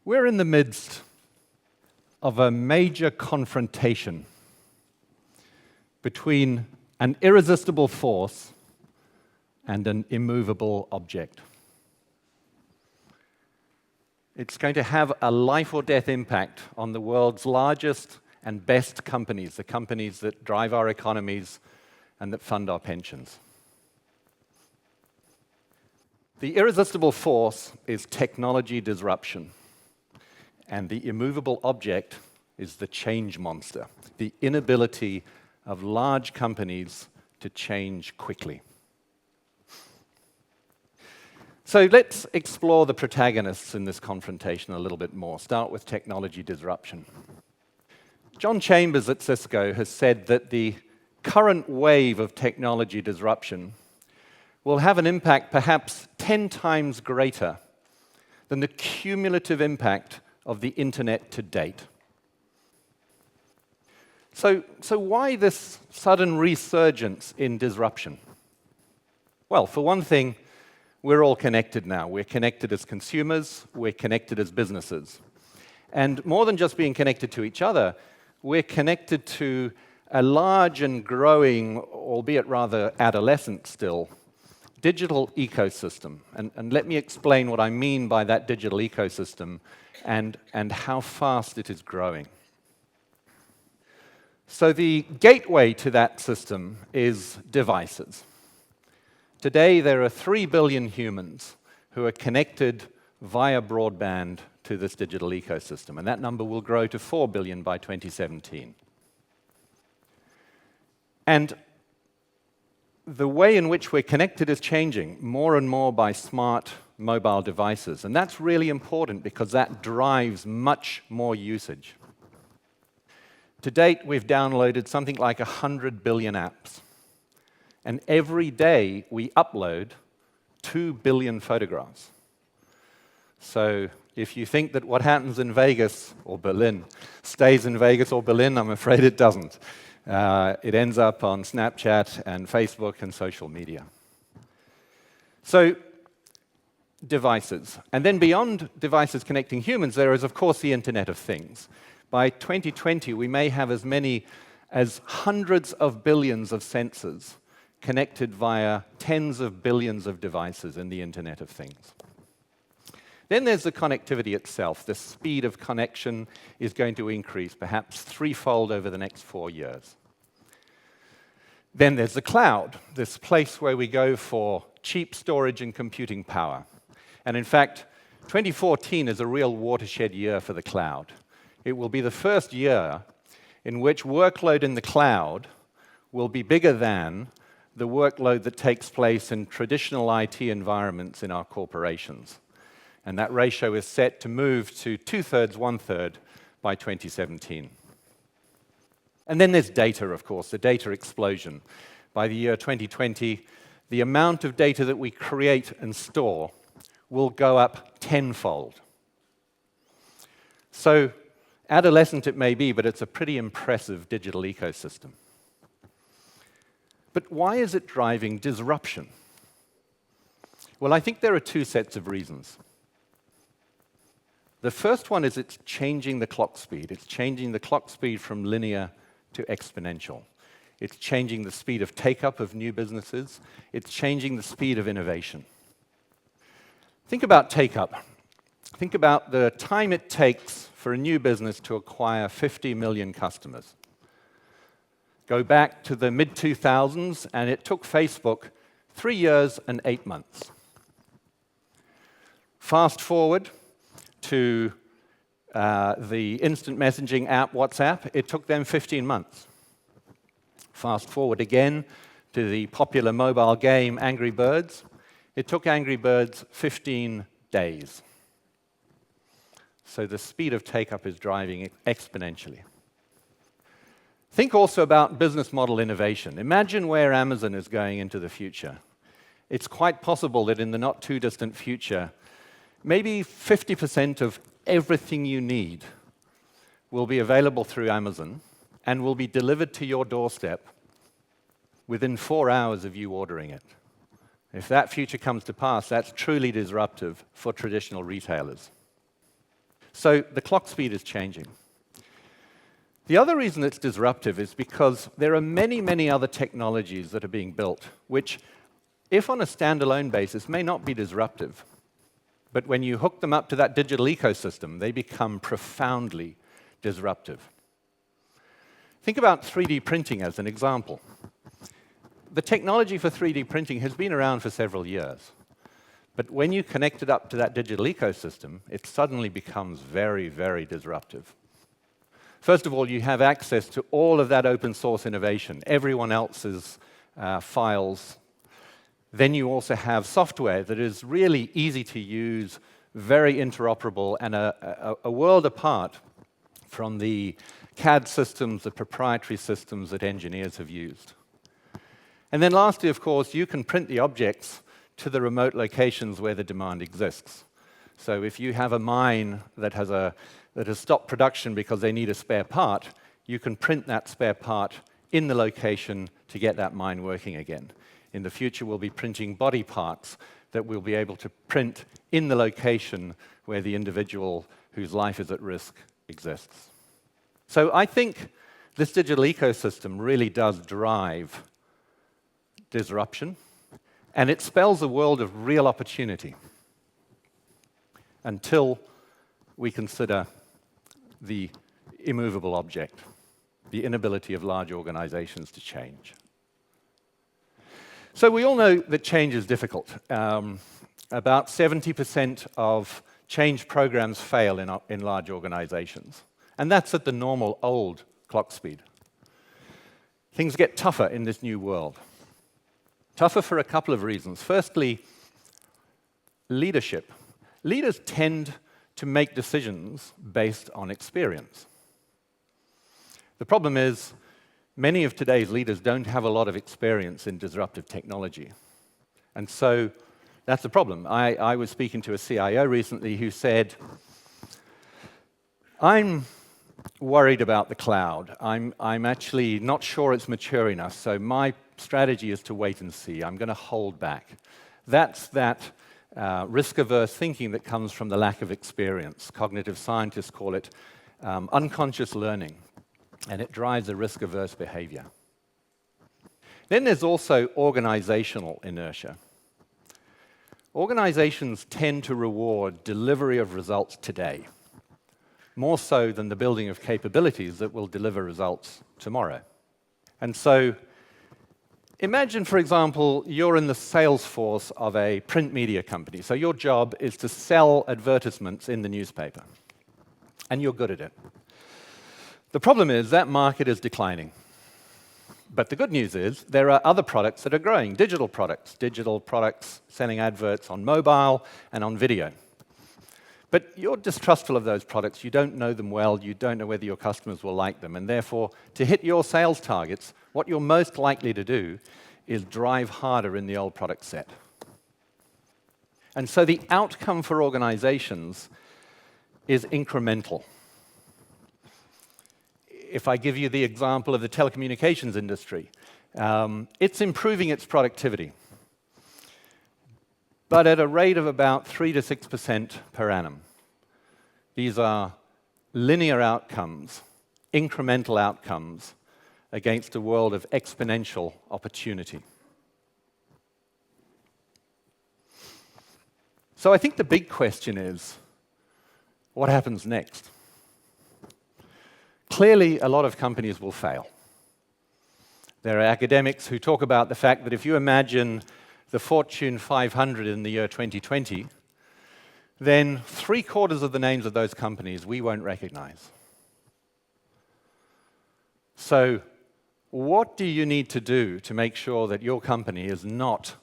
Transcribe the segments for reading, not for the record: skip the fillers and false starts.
We're in the midst of a major confrontation between an irresistible force and an immovable object. It's going to have a life or death impact on the world's largest and best companies, the companies that drive our economies and that fund our pensions. The irresistible force is technology disruption, and the immovable object is the change monster, the inability of large companies to change quickly. So let's explore the protagonists in this confrontation a little bit more. Start with technology disruption. John Chambers at Cisco has said that the current wave of technology disruption will have an impact perhaps 10 times greater than the cumulative impact of the internet to date. So why this sudden resurgence in disruption? Well, for one thing, we're all connected now. We're connected as consumers, we're connected as businesses. And more than just being connected to each other, we're connected to a large and growing, albeit rather adolescent still, digital ecosystem. And let me explain what I mean by that digital ecosystem and how fast it is growing. So the gateway to that system is devices. Today, there are 3 billion humans who are connected via broadband to this digital ecosystem, and that number will grow to 4 billion by 2017. And the way in which we're connected is changing more and more by smart mobile devices, and that's really important because that drives much more usage. To date, we've downloaded something like 100 billion apps. And every day, we upload 2 billion photographs. So if you think that what happens in Vegas or Berlin stays in Vegas or Berlin, I'm afraid it doesn't. It ends up on Snapchat and Facebook and social media. So devices. And then beyond devices connecting humans, there is, of course, the Internet of Things. By 2020, we may have as many as hundreds of billions of sensors connected via tens of billions of devices in the Internet of Things. Then there's the connectivity itself. The speed of connection is going to increase, perhaps threefold over the next 4 years. Then there's the cloud, this place where we go for cheap storage and computing power. And in fact, 2014 is a real watershed year for the cloud. It will be the first year in which workload in the cloud will be bigger than the workload that takes place in traditional IT environments in our corporations. And that ratio is set to move to 2/3, 1/3 by 2017. And then there's data, of course, the data explosion. By the year 2020, the amount of data that we create and store will go up tenfold. So, adolescent it may be, but it's a pretty impressive digital ecosystem. But why is it driving disruption? Well, I think there are two sets of reasons. The first one is it's changing the clock speed. It's changing the clock speed from linear to exponential. It's changing the speed of take-up of new businesses. It's changing the speed of innovation. Think about take-up. Think about the time it takes for a new business to acquire 50 million customers. Go back to the mid-2000s, and it took Facebook 3 years and 8 months. Fast forward to the instant messaging app WhatsApp, it took them 15 months. Fast forward again to the popular mobile game Angry Birds, it took Angry Birds 15 days. So the speed of take-up is driving it exponentially. Think also about business model innovation. Imagine where Amazon is going into the future. It's quite possible that in the not too distant future, maybe 50% of everything you need will be available through Amazon and will be delivered to your doorstep within 4 hours of you ordering it. If that future comes to pass, that's truly disruptive for traditional retailers. So the clock speed is changing. The other reason it's disruptive is because there are many, many other technologies that are being built, which, if on a standalone basis, may not be disruptive. But when you hook them up to that digital ecosystem, they become profoundly disruptive. Think about 3D printing as an example. The technology for 3D printing has been around for several years. But when you connect it up to that digital ecosystem, it suddenly becomes very, very disruptive. First of all, you have access to all of that open source innovation, everyone else's files. Then you also have software that is really easy to use, very interoperable, and a world apart from the CAD systems, the proprietary systems that engineers have used. And then lastly, of course, you can print the objects to the remote locations where the demand exists. So if you have a mine that has stopped production because they need a spare part, you can print that spare part in the location to get that mine working again. In the future, we'll be printing body parts that we'll be able to print in the location where the individual whose life is at risk exists. So I think this digital ecosystem really does drive disruption, and it spells a world of real opportunity until we consider the immovable object, the inability of large organizations to change. So we all know that change is difficult. About 70% of change programs fail in large organizations. And that's at the normal old clock speed. Things get tougher in this new world. Tougher for a couple of reasons. Firstly, leadership. Leaders tend to make decisions based on experience. The problem is, many of today's leaders don't have a lot of experience in disruptive technology. And so that's the problem. I was speaking to a CIO recently who said, I'm worried about the cloud. I'm actually not sure it's mature enough, so my strategy is to wait and see. I'm going to hold back. That's that risk-averse thinking that comes from the lack of experience. Cognitive scientists call it unconscious learning, and it drives a risk-averse behavior. Then there's also organizational inertia. Organizations tend to reward delivery of results today, more so than the building of capabilities that will deliver results tomorrow. And so imagine, for example, you're in the sales force of a print media company. So your job is to sell advertisements in the newspaper, and you're good at it. The problem is that market is declining. But the good news is there are other products that are growing, digital products selling adverts on mobile and on video. But you're distrustful of those products. You don't know them well. You don't know whether your customers will like them. And therefore, to hit your sales targets, what you're most likely to do is drive harder in the old product set. And so the outcome for organizations is incremental. If I give you the example of the telecommunications industry, it's improving its productivity, but at a rate of about 3 to 6% per annum. These are linear outcomes, incremental outcomes, against a world of exponential opportunity. So I think the big question is, what happens next? Clearly, a lot of companies will fail. There are academics who talk about the fact that if you imagine the Fortune 500 in the year 2020, then 3/4 of the names of those companies we won't recognize. So what do you need to do to make sure that your company is not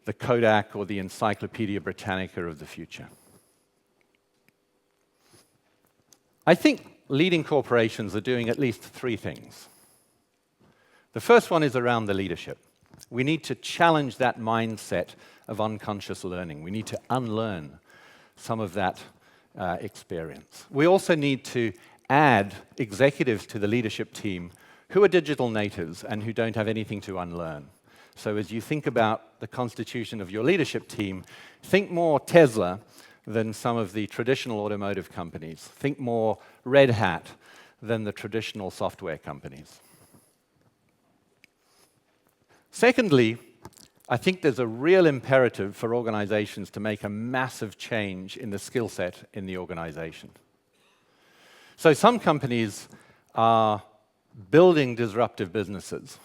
the Kodak or the Encyclopedia Britannica of the future? I think leading corporations are doing at least 3 things. The first one is around the leadership. We need to challenge that mindset of unconscious learning. We need to unlearn some of that experience. We also need to add executives to the leadership team who are digital natives and who don't have anything to unlearn. So as you think about the constitution of your leadership team, think more Tesla than some of the traditional automotive companies. Think more Red Hat than the traditional software companies. Secondly, I think there's a real imperative for organizations to make a massive change in the skill set in the organization. So some companies are building disruptive businesses.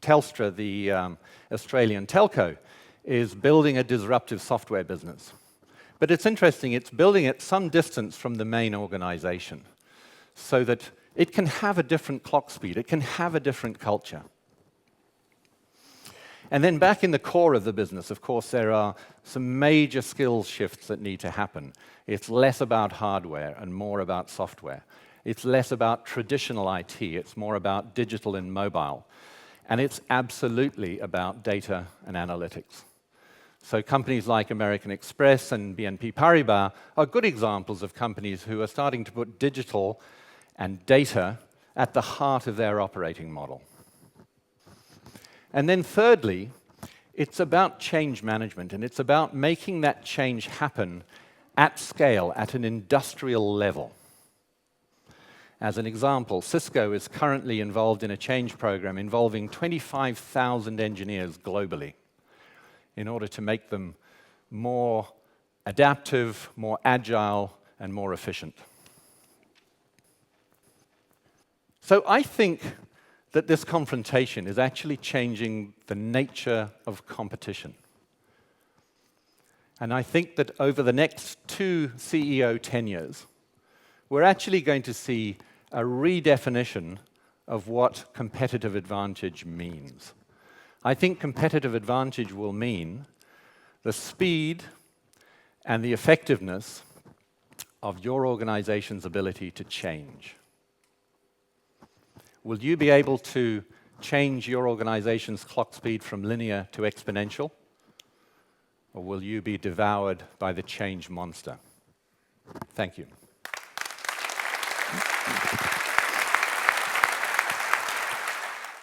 Telstra, the Australian telco, is building a disruptive software business. But it's interesting, it's building at some distance from the main organization so that it can have a different clock speed, it can have a different culture. And then back in the core of the business, of course, there are some major skills shifts that need to happen. It's less about hardware and more about software. It's less about traditional IT, it's more about digital and mobile. And it's absolutely about data and analytics. So companies like American Express and BNP Paribas are good examples of companies who are starting to put digital and data at the heart of their operating model. And then thirdly, it's about change management, and it's about making that change happen at scale, at an industrial level. As an example, Cisco is currently involved in a change program involving 25,000 engineers globally in order to make them more adaptive, more agile, and more efficient. So I think that this confrontation is actually changing the nature of competition. And I think that over the next 2 CEO tenures, we're actually going to see a redefinition of what competitive advantage means. I think competitive advantage will mean the speed and the effectiveness of your organization's ability to change. Will you be able to change your organization's clock speed from linear to exponential? Or will you be devoured by the change monster? Thank you.